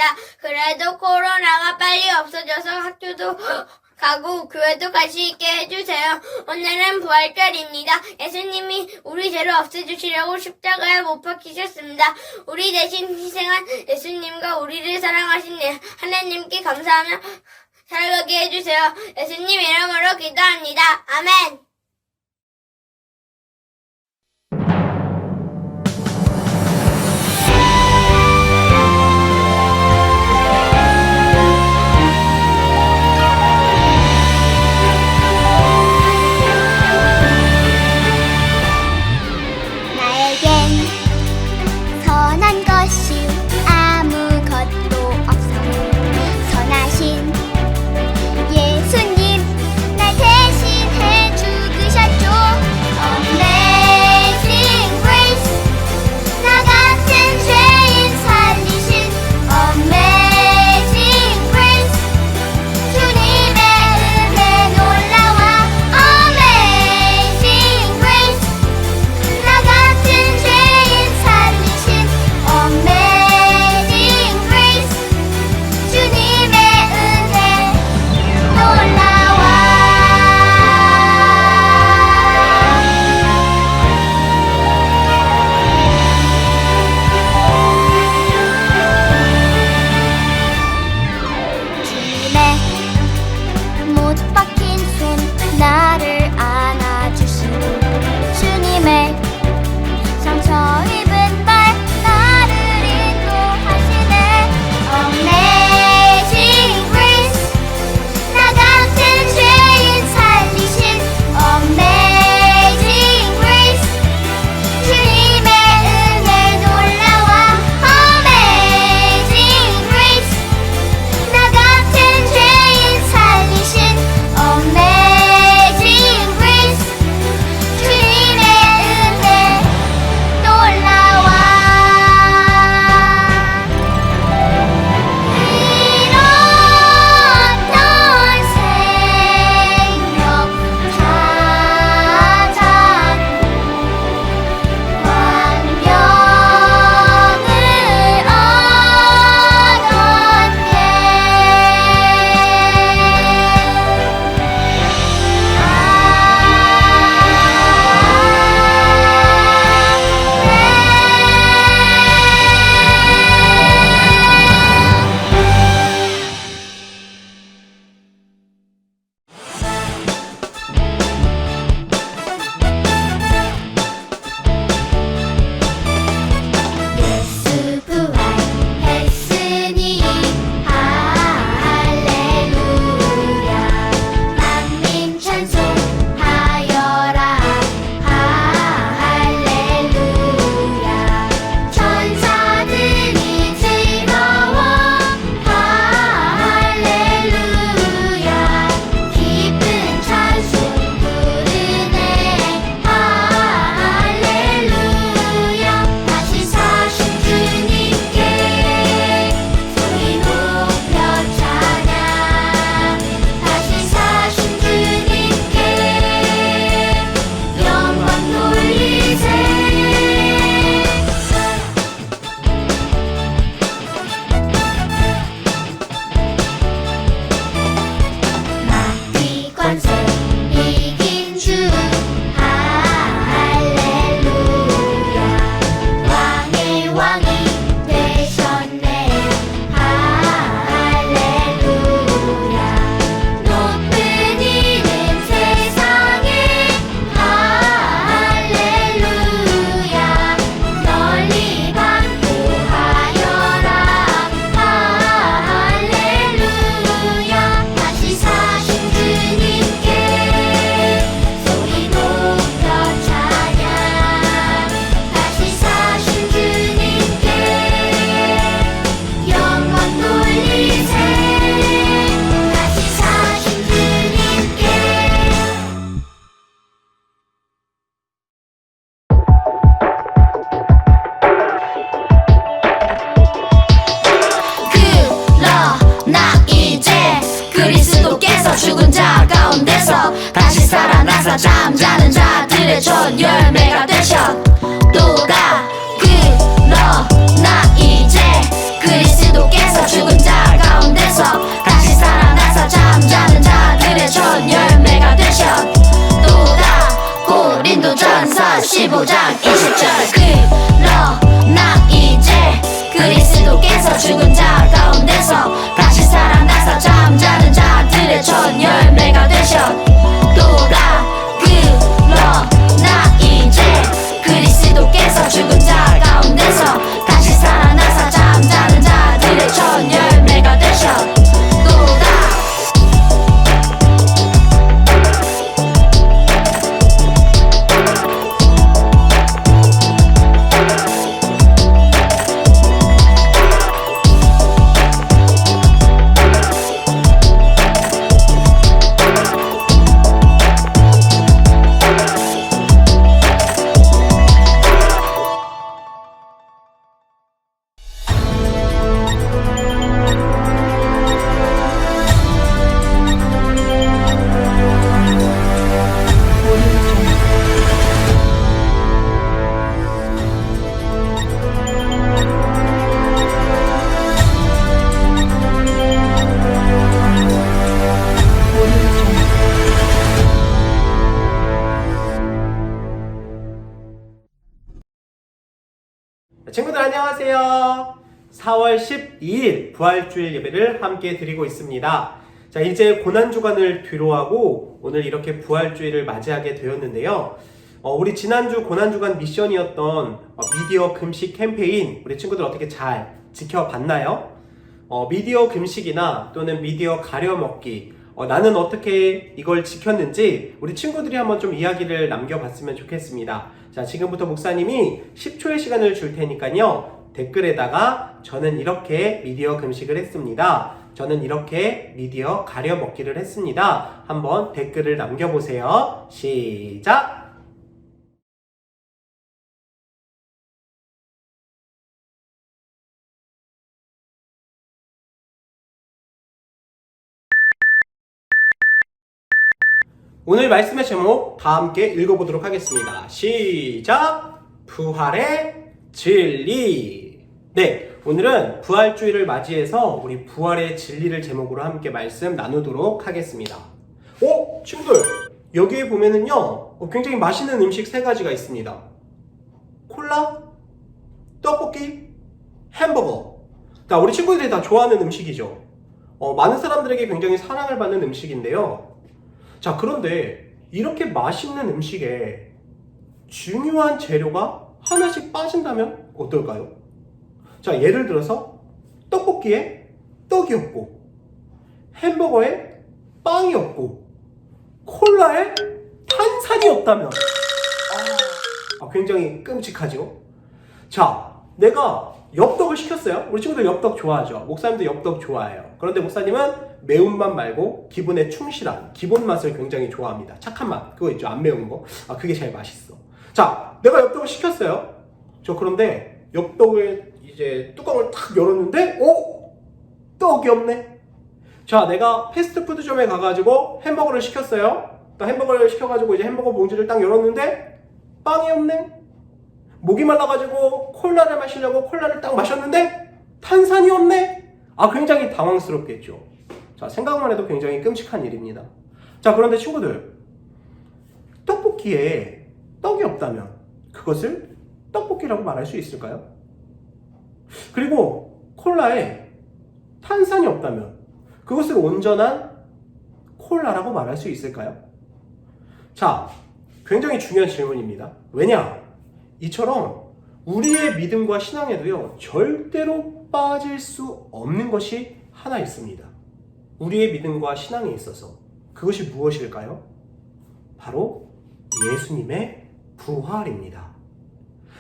있습니다. 그래도 코로나가 빨리 없어져서 학교도 가고 교회도 갈 수 있게 해주세요. 오늘은 부활절입니다. 예수님이 우리 죄를 없애주시려고 십자가에 못 박히셨습니다. 우리 대신 희생한 예수님과 우리를 사랑하신 하나님께 감사하며 살게 해주세요. 예수님 이름으로 기도합니다. 아멘. 선한 것이 아무것도 없어요. 선하신 예수님 날 대신해 죽으셨죠. Amazing Grace 나 같은 죄인 살리신 Amazing Grace 주님의 은혜 놀라와 Amazing Grace 나 같은 죄인 살리신 Amazing Grace 주님의 은혜 놀라와 주님의 못 박힌 손 나를 안아주시고 주님의 상처 입은 발 나를 인도하시네 Amazing Grace 나 같은 죄인 살리신 Amazing Grace 주님의 은혜 놀라와 Amazing Grace 나 같은 죄인 살리신 Amazing Grace 주님의 은혜 놀라와 잃었던 생명 찾았고 완벽을 예수 부활했으니 할렐루야 만민 찬송하여라 할렐루야 천사들이 즐거워 할렐루야 기쁜 찬송 부르네 할렐루야 다시 사신 주님께 소리 높여 찬양 다시 사신 주님께 영광 돌리세 마귀 권세 이긴 주 할렐루야 왕의 왕이 되셨네 할렐루야 높은 이름 세상에 할렐루야 널리 반포하여라 할렐루야 다시 사신 주님께 소리 높여 찬양 다시 사신 주님께 영광 돌리세 다시 사신 주님께 그러나 이제 그리스도께서 죽은 자 가운데서 다시 살아나서 잠자는 자들의 첫 열매가 되셨도다 그러나 이제 그리스도께서 죽은 4월 12일 부활주일 예배를 함께 드리고 있습니다. 자, 이제 고난주간을 뒤로하고 오늘 이렇게 부활주일을 맞이하게 되었는데요. 우리 지난주 고난주간 미션이었던 미디어 금식 캠페인 우리 친구들 어떻게 잘 지켜봤나요? 미디어 금식이나 또는 미디어 가려먹기 나는 어떻게 이걸 지켰는지 우리 친구들이 한번 좀 이야기를 남겨봤으면 좋겠습니다. 자, 지금부터 목사님이 10초의 시간을 줄 테니까요. 댓글에다가 저는 이렇게 미디어 금식을 했습니다. 저는 이렇게 미디어 가려먹기를 했습니다. 한번 댓글을 남겨보세요. 시작! 오늘 말씀의 제목 다 함께 읽어보도록 하겠습니다. 시작! 부활의 진리. 네, 오늘은 부활주일을 맞이해서 우리 부활의 진리를 제목으로 함께 말씀 나누도록 하겠습니다. 친구들, 여기에 보면은요 굉장히 맛있는 음식 3가지가 있습니다. 콜라, 떡볶이, 햄버거. 자, 우리 친구들이 다 좋아하는 음식이죠. 많은 사람들에게 굉장히 사랑을 받는 음식인데요. 자, 그런데 이렇게 맛있는 음식에 중요한 재료가 하나씩 빠진다면 어떨까요? 자, 예를 들어서 떡볶이에 떡이 없고 햄버거에 빵이 없고 콜라에 탄산이 없다면 굉장히 끔찍하죠. 자, 내가 엽떡을 시켰어요. 우리 친구들 엽떡 좋아하죠. 목사님도 엽떡 좋아해요. 그런데 목사님은 매운맛 말고 기본에 충실한 기본 맛을 굉장히 좋아합니다. 착한 맛, 그거 있죠. 안 매운 거. 그게 제일 맛있어. 자, 내가 엽떡을 시켰어요. 그런데 엽떡을 이제 뚜껑을 탁 열었는데 떡이 없네. 자, 내가 패스트푸드점에 가가지고 햄버거를 시켰어요. 햄버거를 시켜가지고 이제 햄버거 봉지를 딱 열었는데 빵이 없네. 목이 말라가지고 콜라를 마시려고 콜라를 딱 마셨는데 탄산이 없네. 굉장히 당황스럽겠죠. 자, 생각만 해도 굉장히 끔찍한 일입니다. 자, 그런데 친구들, 떡볶이에 떡이 없다면 그것을 떡볶이라고 말할 수 있을까요? 그리고 콜라에 탄산이 없다면 그것을 온전한 콜라라고 말할 수 있을까요? 자, 굉장히 중요한 질문입니다. 왜냐? 이처럼 우리의 믿음과 신앙에도요 절대로 빠질 수 없는 것이 하나 있습니다. 우리의 믿음과 신앙에 있어서 그것이 무엇일까요? 바로 예수님의 부활입니다.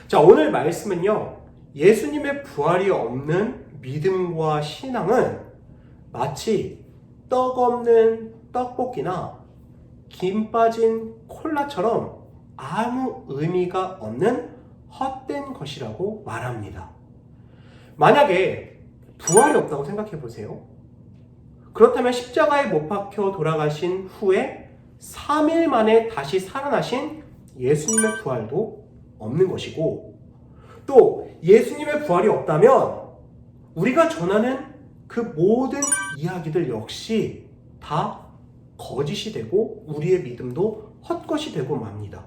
자, 오늘 말씀은요 예수님의 부활이 없는 믿음과 신앙은 마치 떡 없는 떡볶이나 김 빠진 콜라처럼 아무 의미가 없는 헛된 것이라고 말합니다. 만약에 부활이 없다고 생각해 보세요. 그렇다면 십자가에 못 박혀 돌아가신 후에 3일 만에 다시 살아나신 예수님의 부활도 없는 것이고, 또 예수님의 부활이 없다면 우리가 전하는 그 모든 이야기들 역시 다 거짓이 되고 우리의 믿음도 헛것이 되고 맙니다.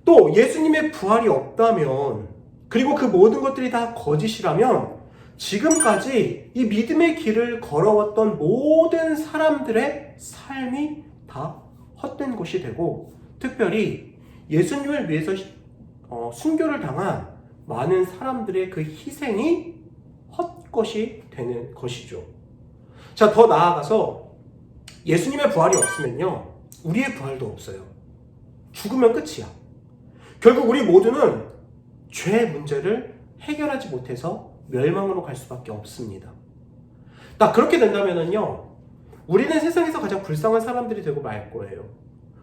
또 예수님의 부활이 없다면, 그리고 그 모든 것들이 다 거짓이라면 지금까지 이 믿음의 길을 걸어왔던 모든 사람들의 삶이 다 헛된 것이 되고, 특별히 예수님을 위해서 순교를 당한 많은 사람들의 그 희생이 헛것이 되는 것이죠. 자, 더 나아가서 예수님의 부활이 없으면요 우리의 부활도 없어요. 죽으면 끝이야. 결국 우리 모두는 죄의 문제를 해결하지 못해서 멸망으로 갈 수밖에 없습니다. 그렇게 된다면요 우리는 세상에서 가장 불쌍한 사람들이 되고 말 거예요.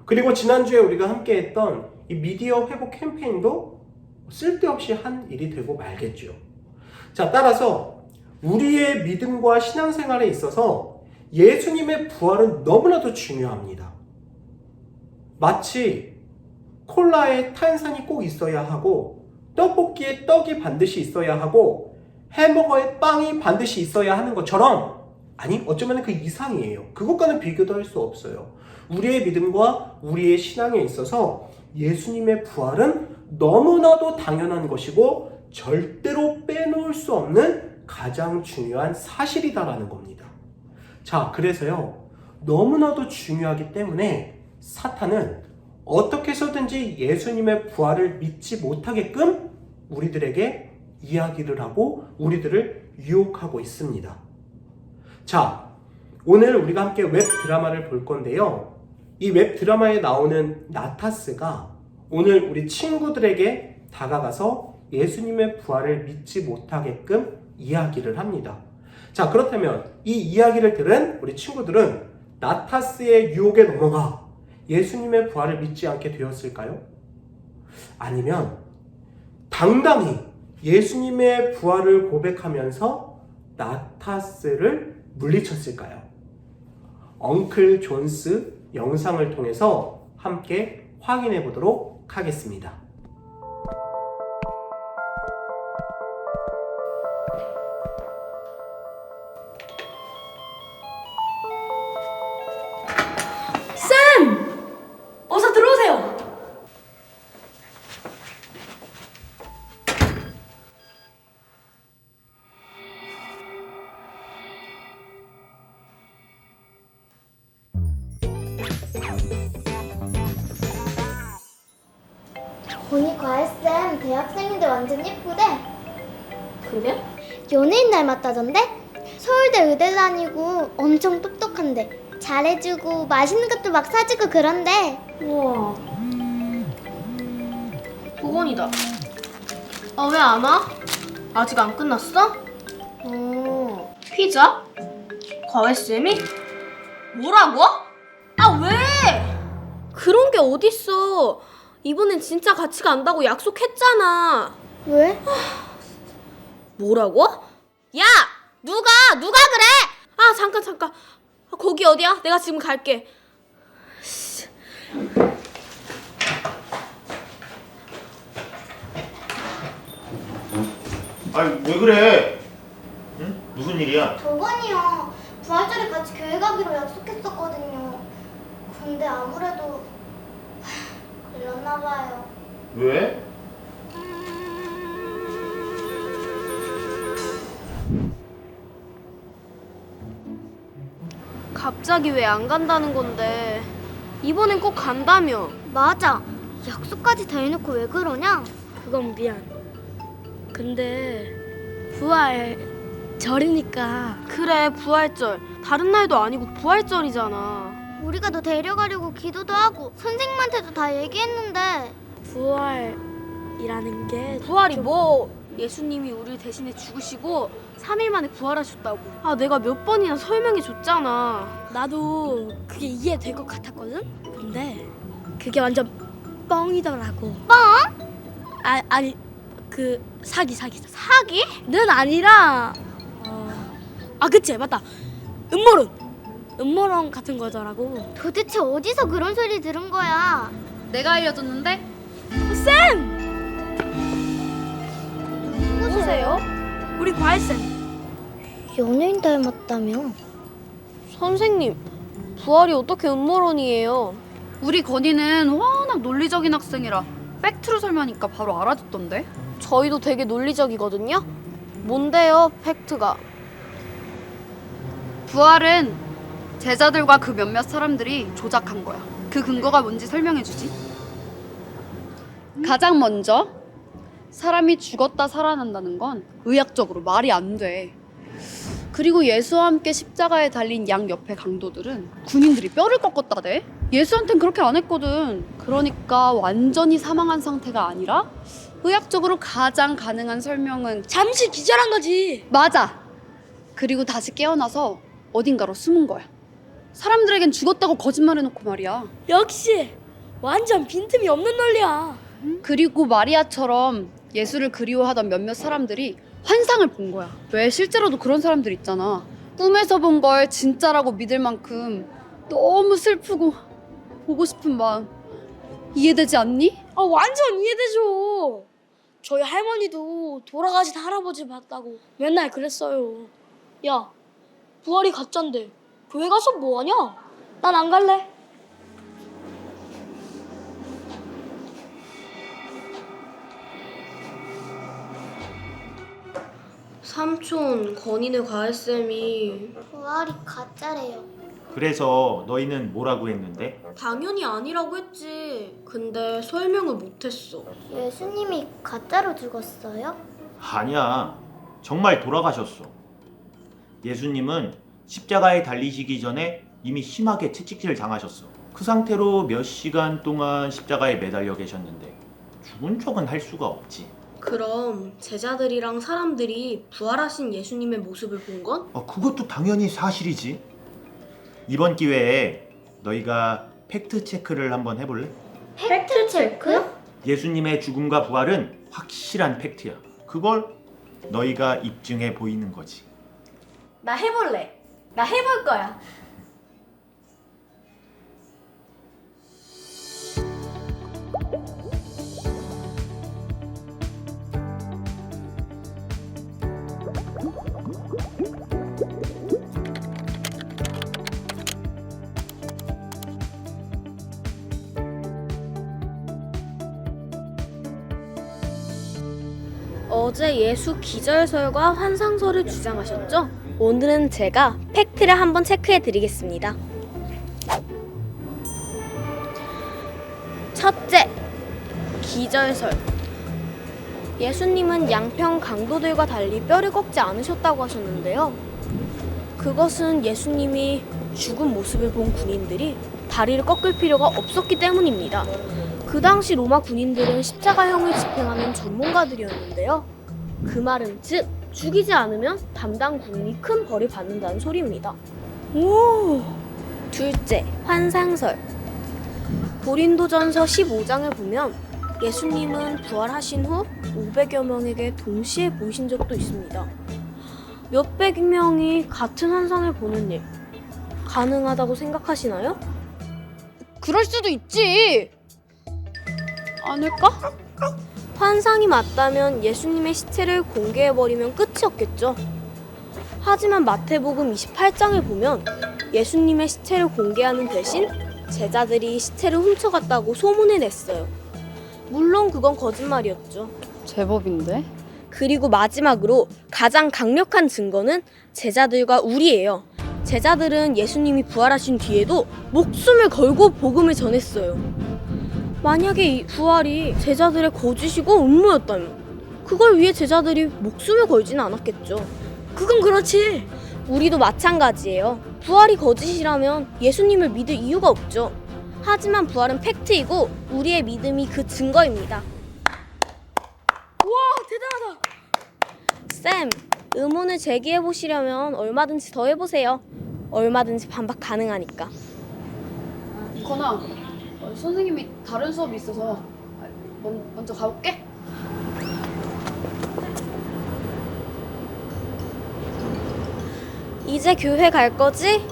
그리고 지난주에 우리가 함께 했던 이 미디어 회복 캠페인도 쓸데없이 한 일이 되고 말겠죠. 자, 따라서 우리의 믿음과 신앙생활에 있어서 예수님의 부활은 너무나도 중요합니다. 마치 콜라에 탄산이 꼭 있어야 하고, 떡볶이에 떡이 반드시 있어야 하고, 햄버거에 빵이 반드시 있어야 하는 것처럼, 아니 어쩌면 그 이상이에요. 그것과는 비교도 할 수 없어요. 우리의 믿음과 우리의 신앙에 있어서 예수님의 부활은 너무나도 당연한 것이고 절대로 빼놓을 수 없는 가장 중요한 사실이다라는 겁니다. 자, 그래서요, 너무나도 중요하기 때문에 사탄은 어떻게 해서든지 예수님의 부활을 믿지 못하게끔 우리들에게 이야기를 하고 우리들을 유혹하고 있습니다. 자, 오늘 우리가 함께 웹 드라마를 볼 건데요. 이 웹 드라마에 나오는 나타스가 오늘 우리 친구들에게 다가가서 예수님의 부활을 믿지 못하게끔 이야기를 합니다. 자, 그렇다면 이 이야기를 들은 우리 친구들은 나타스의 유혹에 넘어가 예수님의 부활을 믿지 않게 되었을까요? 아니면 당당히 예수님의 부활을 고백하면서 나타스를 물리쳤을까요? 엉클 존스 영상을 통해서 함께 확인해 보도록 하겠습니다. 쌤! 어서 들어오세요. 보니 과외쌤 대학생인데 완전 예쁘대. 그래? 연예인 닮았다던데? 서울대 의대 다니고 엄청 똑똑한데 잘해주고 맛있는 것도 막 사주고 그런데. 우와. 보건이다. 아, 왜 안 와? 아직 안 끝났어? 피자? 과외쌤이? 뭐라고? 아, 왜? 그런 게 어딨어. 이번엔 진짜 같이 간다고 약속했잖아. 왜? 뭐라고? 야! 누가 그래? 아, 잠깐. 아, 거기 어디야? 내가 지금 갈게. 아니 왜 그래? 응? 무슨 일이야? 저번이요. 부활절에 같이 교회 가기로 약속했었거든요. 근데 아무래도 걸렸나봐요. 왜? 갑자기 왜 안 간다는 건데? 이번엔 꼭 간다며. 맞아. 약속까지 다 해놓고 왜 그러냐? 그건 미안. 근데 부활절이니까. 그래, 부활절. 다른 날도 아니고 부활절이잖아. 우리가 너 데려가려고 기도도 하고 선생님한테도 다 얘기했는데. 부활이라는 게 부활이 뭐? 예수님이 우리를 대신해 죽으시고 3일 만에 부활하셨다고. 아, 내가 몇 번이나 설명해 줬잖아. 나도 그게 이해될 것 같았거든. 근데 그게 완전 뻥이더라고. 뻥? 아니 그 사기. 사기는 아니라 그치 맞다. 음모론 같은 거더라고. 도대체 어디서 그런 소리 들은 거야? 내가 알려줬는데? 쌤! 누구세요? 우리 과외쌤. 연예인 닮았다며? 선생님, 부활이 어떻게 음모론이에요? 우리 건이는 워낙 논리적인 학생이라 팩트로 설명하니까 바로 알아듣던데? 저희도 되게 논리적이거든요. 뭔데요, 팩트가? 부활은 제자들과 그 몇몇 사람들이 조작한 거야. 그 근거가 뭔지 설명해주지. 가장 먼저 사람이 죽었다 살아난다는 건 의학적으로 말이 안 돼. 그리고 예수와 함께 십자가에 달린 양 옆에 강도들은 군인들이 뼈를 꺾었다대. 예수한텐 그렇게 안 했거든. 그러니까 완전히 사망한 상태가 아니라 의학적으로 가장 가능한 설명은 잠시 기절한 거지. 맞아. 그리고 다시 깨어나서 어딘가로 숨은 거야. 사람들에겐 죽었다고 거짓말해놓고 말이야. 역시 완전 빈틈이 없는 논리야. 그리고 마리아처럼 예수를 그리워하던 몇몇 사람들이 환상을 본 거야. 왜 실제로도 그런 사람들 있잖아. 꿈에서 본 걸 진짜라고 믿을 만큼 너무 슬프고 보고 싶은 마음. 이해되지 않니? 완전 이해되죠. 저희 할머니도 돌아가신 할아버지 봤다고 맨날 그랬어요. 야, 부활이 가짠데 교회 가서 뭐하냐? 난 안 갈래. 삼촌 건이네 과외쌤이 부활이 가짜래요. 그래서 너희는 뭐라고 했는데? 당연히 아니라고 했지. 근데 설명을 못했어. 예수님이 가짜로 죽었어요? 아니야. 정말 돌아가셨어. 예수님은 십자가에 달리시기 전에 이미 심하게 채찍질 당하셨어. 그 상태로 몇 시간 동안 십자가에 매달려 계셨는데 죽은 척은 할 수가 없지. 그럼 제자들이랑 사람들이 부활하신 예수님의 모습을 본 건? 그것도 당연히 사실이지. 이번 기회에 너희가 팩트 체크를 한번 해볼래? 팩트 체크? 예수님의 죽음과 부활은 확실한 팩트야. 그걸 너희가 입증해 보이는 거지. 나 해볼래. 나 해볼 거야. 어제 예수 기절설과 환상설을 주장하셨죠? 오늘은 제가 팩트를 한번 체크해 드리겠습니다. 첫째, 기절설. 예수님은 양평 강도들과 달리 뼈를 꺾지 않으셨다고 하셨는데요. 그것은 예수님이 죽은 모습을 본 군인들이 다리를 꺾을 필요가 없었기 때문입니다. 그 당시 로마 군인들은 십자가형을 집행하는 전문가들이었는데요. 그 말은 즉 죽이지 않으면 담당 군인이 큰 벌을 받는다는 소리입니다. 오! 둘째, 환상설. 고린도전서 15장을 보면 예수님은 부활하신 후 500여 명에게 동시에 보이신 적도 있습니다. 몇백 명이 같은 환상을 보는 일 가능하다고 생각하시나요? 그럴 수도 있지. 아닐까? 환상이 맞다면 예수님의 시체를 공개해버리면 끝이었겠죠. 하지만 마태복음 28장을 보면 예수님의 시체를 공개하는 대신 제자들이 시체를 훔쳐갔다고 소문을 냈어요. 물론 그건 거짓말이었죠. 제법인데. 그리고 마지막으로 가장 강력한 증거는 제자들과 우리예요. 제자들은 예수님이 부활하신 뒤에도 목숨을 걸고 복음을 전했어요. 만약에 이 부활이 제자들의 거짓이고 음모였다면 그걸 위해 제자들이 목숨을 걸지는 않았겠죠. 그건 그렇지. 우리도 마찬가지예요. 부활이 거짓이라면 예수님을 믿을 이유가 없죠. 하지만 부활은 팩트이고 우리의 믿음이 그 증거입니다. 와, 대단하다. 쌤, 의문을 제기해 보시려면 얼마든지 더 해보세요. 얼마든지 반박 가능하니까. 건아, 선생님이 다른 수업이 있어서 먼저 가볼게. 이제 교회 갈 거지?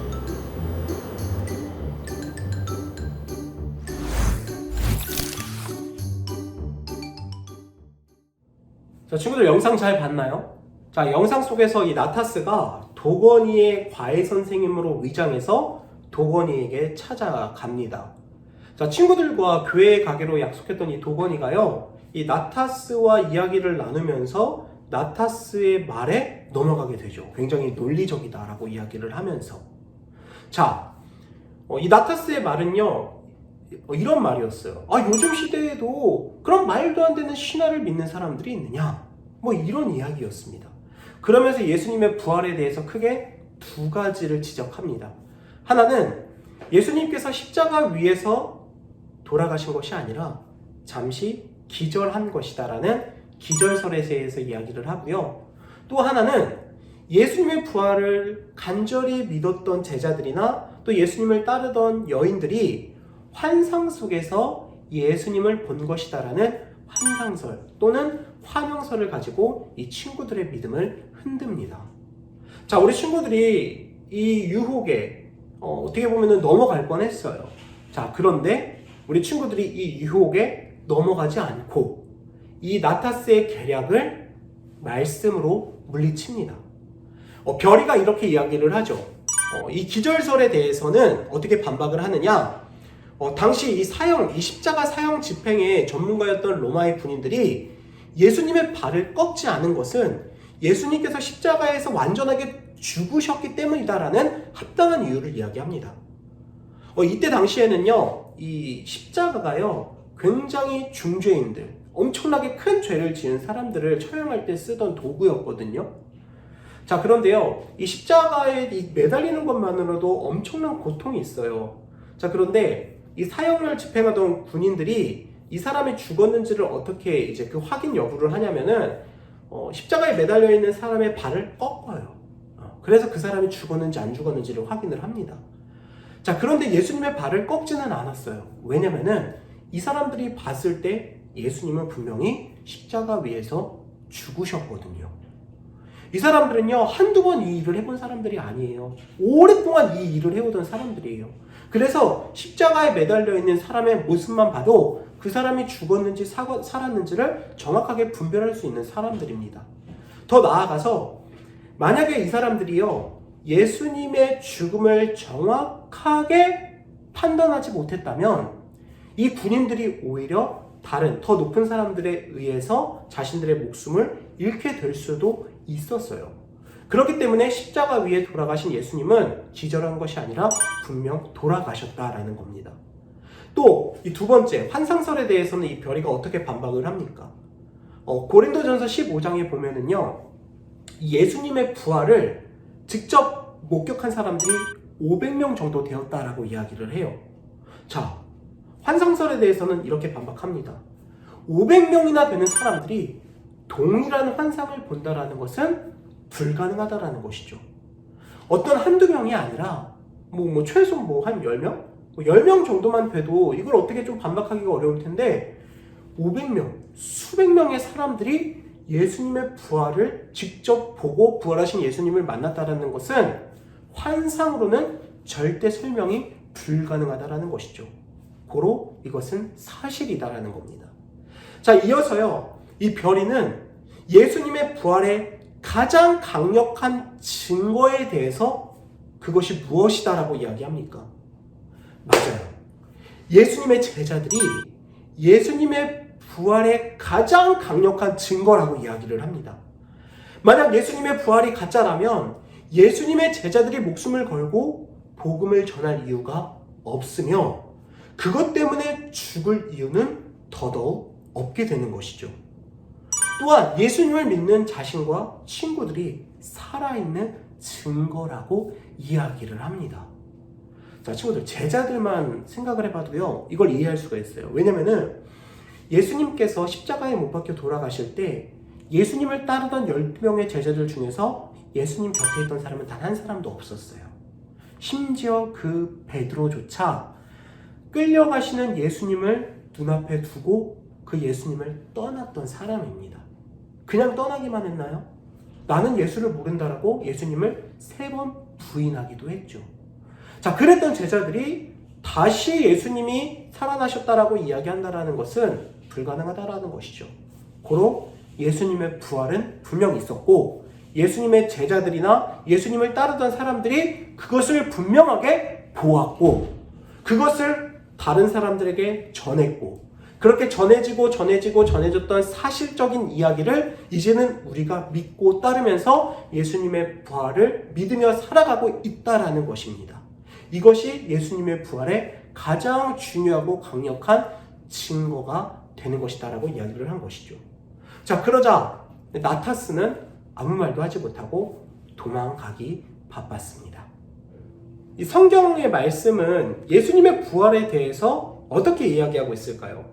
자, 친구들 영상 잘 봤나요? 자, 영상 속에서 이 나타스가 도건이의 과외 선생님으로 위장해서 도건이에게 찾아갑니다. 자, 친구들과 교회에 가기로 약속했던 이 도건이가요, 이 나타스와 이야기를 나누면서 나타스의 말에 넘어가게 되죠. 굉장히 논리적이다라고 이야기를 하면서. 자, 이 나타스의 말은요, 이런 말이었어요. 요즘 시대에도 그런 말도 안 되는 신화를 믿는 사람들이 있느냐? 뭐 이런 이야기였습니다. 그러면서 예수님의 부활에 대해서 크게 두 가지를 지적합니다. 하나는 예수님께서 십자가 위에서 돌아가신 것이 아니라 잠시 기절한 것이다라는 기절설에 대해서 이야기를 하고요. 또 하나는 예수님의 부활을 간절히 믿었던 제자들이나 또 예수님을 따르던 여인들이 환상 속에서 예수님을 본 것이다라는 환상설 또는 환영설을 가지고 이 친구들의 믿음을 흔듭니다. 자, 우리 친구들이 이 유혹에 어떻게 보면 넘어갈 뻔했어요. 자, 그런데 우리 친구들이 이 유혹에 넘어가지 않고 이 나타스의 계략을 말씀으로 물리칩니다. 별이가 이렇게 이야기를 하죠. 이 기절설에 대해서는 어떻게 반박을 하느냐? 당시 이 십자가 사형 집행의 전문가였던 로마의 군인들이 예수님의 발을 꺾지 않은 것은 예수님께서 십자가에서 완전하게 죽으셨기 때문이다라는 합당한 이유를 이야기합니다. 이때 당시에는요, 이 십자가가요, 굉장히 중죄인들, 엄청나게 큰 죄를 지은 사람들을 처형할 때 쓰던 도구였거든요. 자, 그런데요, 이 십자가에 매달리는 것만으로도 엄청난 고통이 있어요. 자, 그런데 이 사형을 집행하던 군인들이 이 사람이 죽었는지를 어떻게 이제 그 확인 여부를 하냐면은 십자가에 매달려 있는 사람의 발을 꺾어요. 그래서 그 사람이 죽었는지 안 죽었는지를 확인을 합니다. 자, 그런데 예수님의 발을 꺾지는 않았어요. 왜냐면은 이 사람들이 봤을 때 예수님은 분명히 십자가 위에서 죽으셨거든요. 이 사람들은요, 한두 번 이 일을 해본 사람들이 아니에요. 오랫동안 이 일을 해오던 사람들이에요. 그래서 십자가에 매달려 있는 사람의 모습만 봐도 그 사람이 죽었는지 살았는지를 정확하게 분별할 수 있는 사람들입니다. 더 나아가서 만약에 이 사람들이요, 예수님의 죽음을 정확하게 판단하지 못했다면 이 군인들이 오히려 다른 더 높은 사람들에 의해서 자신들의 목숨을 잃게 될 수도 있었어요. 그렇기 때문에 십자가 위에 돌아가신 예수님은 기절한 것이 아니라 분명 돌아가셨다라는 겁니다. 또 이 두 번째 환상설에 대해서는 이 별이가 어떻게 반박을 합니까? 고린도전서 15장에 보면은요, 예수님의 부활을 직접 목격한 사람들이 500명 정도 되었다라고 이야기를 해요. 자, 환상설에 대해서는 이렇게 반박합니다. 500명이나 되는 사람들이 동일한 환상을 본다라는 것은 불가능하다라는 것이죠. 어떤 한두 명이 아니라 최소 한 10명? 10명 정도만 돼도 이걸 어떻게 좀 반박하기가 어려울 텐데 500명, 수백 명의 사람들이 예수님의 부활을 직접 보고 부활하신 예수님을 만났다라는 것은 환상으로는 절대 설명이 불가능하다라는 것이죠. 고로 이것은 사실이다라는 겁니다. 자, 이어서요, 이 별이는 예수님의 부활의 가장 강력한 증거에 대해서 그것이 무엇이다라고 이야기합니까? 맞아요. 예수님의 제자들이 예수님의 부활의 가장 강력한 증거라고 이야기를 합니다. 만약 예수님의 부활이 가짜라면 예수님의 제자들이 목숨을 걸고 복음을 전할 이유가 없으며 그것 때문에 죽을 이유는 더더욱 없게 되는 것이죠. 또한 예수님을 믿는 자신과 친구들이 살아있는 증거라고 이야기를 합니다. 자, 친구들, 제자들만 생각을 해봐도요, 이걸 이해할 수가 있어요. 왜냐면은 예수님께서 십자가에 못 박혀 돌아가실 때 예수님을 따르던 12명의 제자들 중에서 예수님 곁에 있던 사람은 단 한 사람도 없었어요. 심지어 그 베드로조차 끌려가시는 예수님을 눈앞에 두고 그 예수님을 떠났던 사람입니다. 그냥 떠나기만 했나요? 나는 예수를 모른다라고 예수님을 3번 부인하기도 했죠. 자, 그랬던 제자들이 다시 예수님이 살아나셨다라고 이야기한다라는 것은 불가능하다라는 것이죠. 고로 예수님의 부활은 분명 있었고 예수님의 제자들이나 예수님을 따르던 사람들이 그것을 분명하게 보았고 그것을 다른 사람들에게 전했고 그렇게 전해졌던 사실적인 이야기를 이제는 우리가 믿고 따르면서 예수님의 부활을 믿으며 살아가고 있다라는 것입니다. 이것이 예수님의 부활의 가장 중요하고 강력한 증거가 되는 것이다라고 이야기를 한 것이죠. 자, 그러자 나타스는 아무 말도 하지 못하고 도망가기 바빴습니다. 이 성경의 말씀은 예수님의 부활에 대해서 어떻게 이야기하고 있을까요?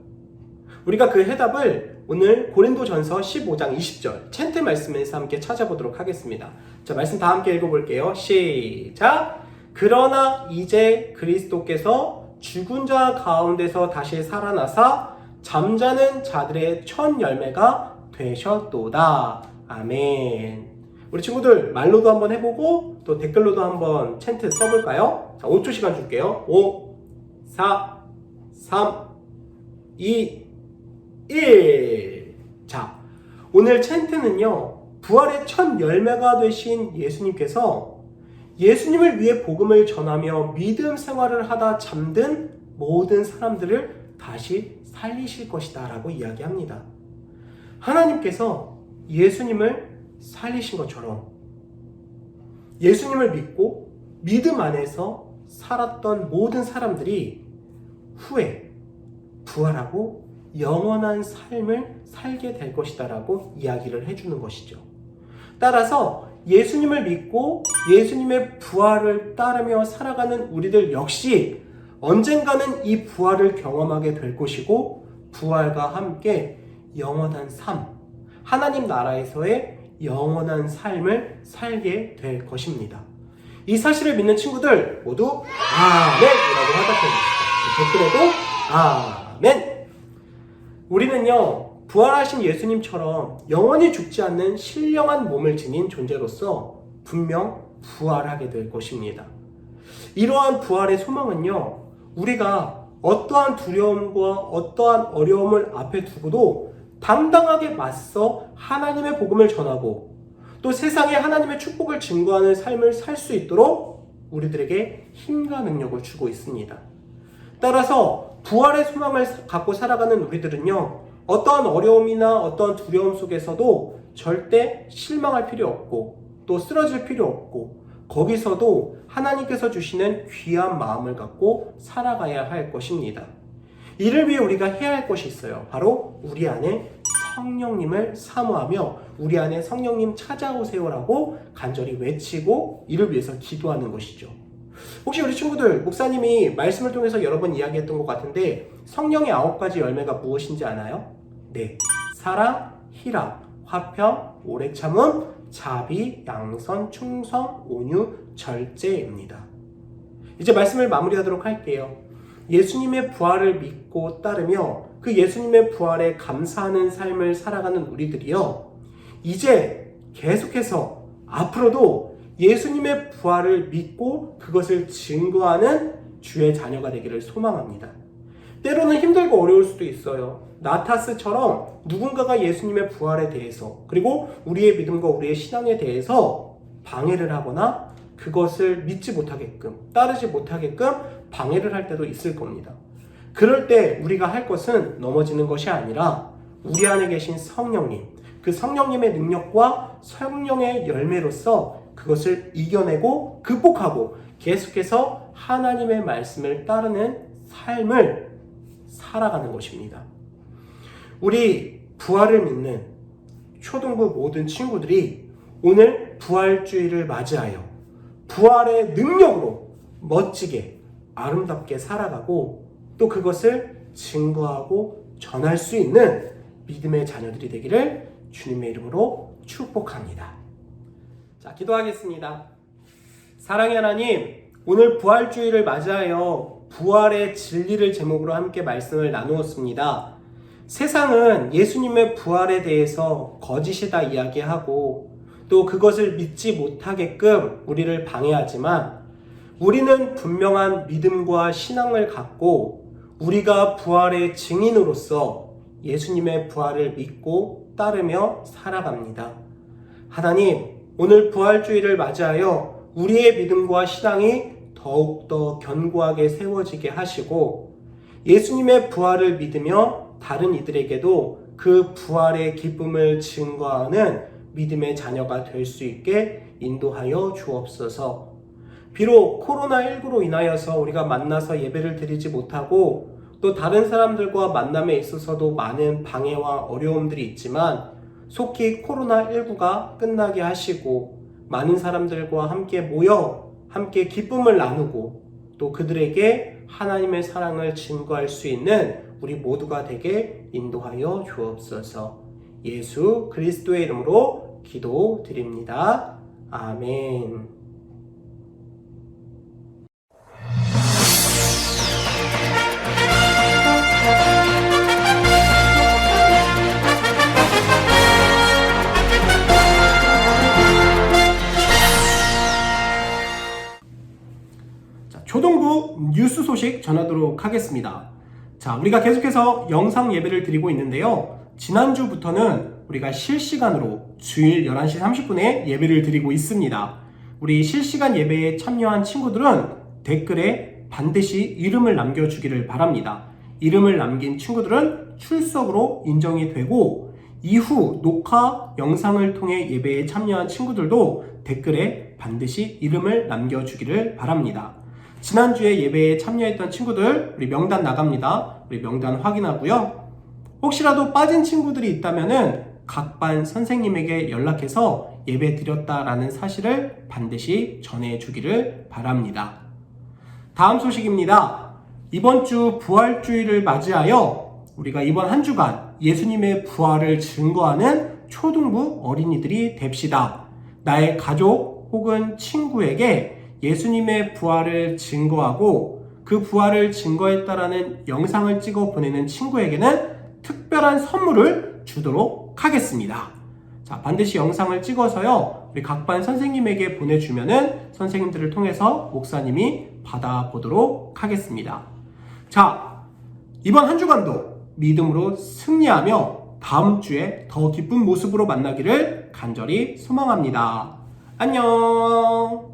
우리가 그 해답을 오늘 고린도전서 15장 20절 챈트 말씀에서 함께 찾아보도록 하겠습니다. 자, 말씀 다 함께 읽어볼게요. 시작! 그러나 이제 그리스도께서 죽은 자 가운데서 다시 살아나사 잠자는 자들의 첫 열매가 되셨도다. 아멘. 우리 친구들 말로도 한번 해보고 또 댓글로도 한번 챈트 써볼까요? 자, 5초 시간 줄게요. 5, 4, 3, 2, 1. 자, 오늘 챈트는요, 부활의 첫 열매가 되신 예수님께서 예수님을 위해 복음을 전하며 믿음 생활을 하다 잠든 모든 사람들을 다시 살리실 것이다 라고 이야기합니다. 하나님께서 예수님을 살리신 것처럼 예수님을 믿고 믿음 안에서 살았던 모든 사람들이 후에 부활하고 영원한 삶을 살게 될 것이다 라고 이야기를 해주는 것이죠. 따라서 예수님을 믿고 예수님의 부활을 따르며 살아가는 우리들 역시 언젠가는 이 부활을 경험하게 될 것이고 부활과 함께 영원한 삶, 하나님 나라에서의 영원한 삶을 살게 될 것입니다. 이 사실을 믿는 친구들 모두 아멘이라고 화답해 주시죠. 댓글에도 아멘. 우리는요 부활하신 예수님처럼 영원히 죽지 않는 신령한 몸을 지닌 존재로서 분명 부활하게 될 것입니다. 이러한 부활의 소망은요 우리가 어떠한 두려움과 어떠한 어려움을 앞에 두고도 당당하게 맞서 하나님의 복음을 전하고 또 세상에 하나님의 축복을 증거하는 삶을 살 수 있도록 우리들에게 힘과 능력을 주고 있습니다. 따라서 부활의 소망을 갖고 살아가는 우리들은요 어떠한 어려움이나 어떠한 두려움 속에서도 절대 실망할 필요 없고 또 쓰러질 필요 없고 거기서도 하나님께서 주시는 귀한 마음을 갖고 살아가야 할 것입니다. 이를 위해 우리가 해야 할 것이 있어요. 바로 우리 안에 성령님을 사모하며 우리 안에 성령님 찾아오세요라고 간절히 외치고 이를 위해서 기도하는 것이죠. 혹시 우리 친구들 목사님이 말씀을 통해서 여러 번 이야기했던 것 같은데 성령의 9가지 열매가 무엇인지 아나요? 네, 사랑, 희락, 화평, 오래 참음, 자비, 양선, 충성, 온유, 절제입니다. 이제 말씀을 마무리하도록 할게요. 예수님의 부활을 믿고 따르며 그 예수님의 부활에 감사하는 삶을 살아가는 우리들이요 이제 계속해서 앞으로도 예수님의 부활을 믿고 그것을 증거하는 주의 자녀가 되기를 소망합니다. 때로는 힘들고 어려울 수도 있어요. 나타스처럼 누군가가 예수님의 부활에 대해서 그리고 우리의 믿음과 우리의 신앙에 대해서 방해를 하거나 그것을 믿지 못하게끔 따르지 못하게끔 방해를 할 때도 있을 겁니다. 그럴 때 우리가 할 것은 넘어지는 것이 아니라 우리 안에 계신 성령님, 그 성령님의 능력과 성령의 열매로서 그것을 이겨내고 극복하고 계속해서 하나님의 말씀을 따르는 삶을 살아가는 것입니다. 우리 부활을 믿는 초등부 모든 친구들이 오늘 부활주의를 맞이하여 부활의 능력으로 멋지게 아름답게 살아가고 또 그것을 증거하고 전할 수 있는 믿음의 자녀들이 되기를 주님의 이름으로 축복합니다. 자, 기도하겠습니다. 사랑의 하나님, 오늘 부활주의를 맞이하여 부활의 진리를 제목으로 함께 말씀을 나누었습니다. 세상은 예수님의 부활에 대해서 거짓이다 이야기하고 또 그것을 믿지 못하게끔 우리를 방해하지만 우리는 분명한 믿음과 신앙을 갖고 우리가 부활의 증인으로서 예수님의 부활을 믿고 따르며 살아갑니다. 하나님, 오늘 부활주의를 맞이하여 우리의 믿음과 신앙이 더욱더 견고하게 세워지게 하시고 예수님의 부활을 믿으며 다른 이들에게도 그 부활의 기쁨을 증거하는 믿음의 자녀가 될 수 있게 인도하여 주옵소서. 비록 코로나19로 인하여서 우리가 만나서 예배를 드리지 못하고 또 다른 사람들과 만남에 있어서도 많은 방해와 어려움들이 있지만 속히 코로나19가 끝나게 하시고 많은 사람들과 함께 모여 함께 기쁨을 나누고 또 그들에게 하나님의 사랑을 증거할 수 있는 우리 모두가 되게 인도하여 주옵소서. 예수 그리스도의 이름으로 기도드립니다. 아멘. 초등부 뉴스 소식 전하도록 하겠습니다. 자, 우리가 계속해서 영상 예배를 드리고 있는데요. 지난주부터는 우리가 실시간으로 주일 11시 30분에 예배를 드리고 있습니다. 우리 실시간 예배에 참여한 친구들은 댓글에 반드시 이름을 남겨주기를 바랍니다. 이름을 남긴 친구들은 출석으로 인정이 되고 이후 녹화 영상을 통해 예배에 참여한 친구들도 댓글에 반드시 이름을 남겨주기를 바랍니다. 지난주에 예배에 참여했던 친구들 우리 명단 나갑니다. 우리 명단 확인하고요. 혹시라도 빠진 친구들이 있다면은 각 반 선생님에게 연락해서 예배 드렸다라는 사실을 반드시 전해주기를 바랍니다. 다음 소식입니다. 이번 주 부활주의를 맞이하여 우리가 이번 한 주간 예수님의 부활을 증거하는 초등부 어린이들이 됩시다. 나의 가족 혹은 친구에게 예수님의 부활을 증거하고 그 부활을 증거했다라는 영상을 찍어 보내는 친구에게는 특별한 선물을 주도록 하겠습니다. 자, 반드시 영상을 찍어서요, 우리 각 반 선생님에게 보내주면은 선생님들을 통해서 목사님이 받아보도록 하겠습니다. 자, 이번 한 주간도 믿음으로 승리하며 다음 주에 더 기쁜 모습으로 만나기를 간절히 소망합니다. 안녕!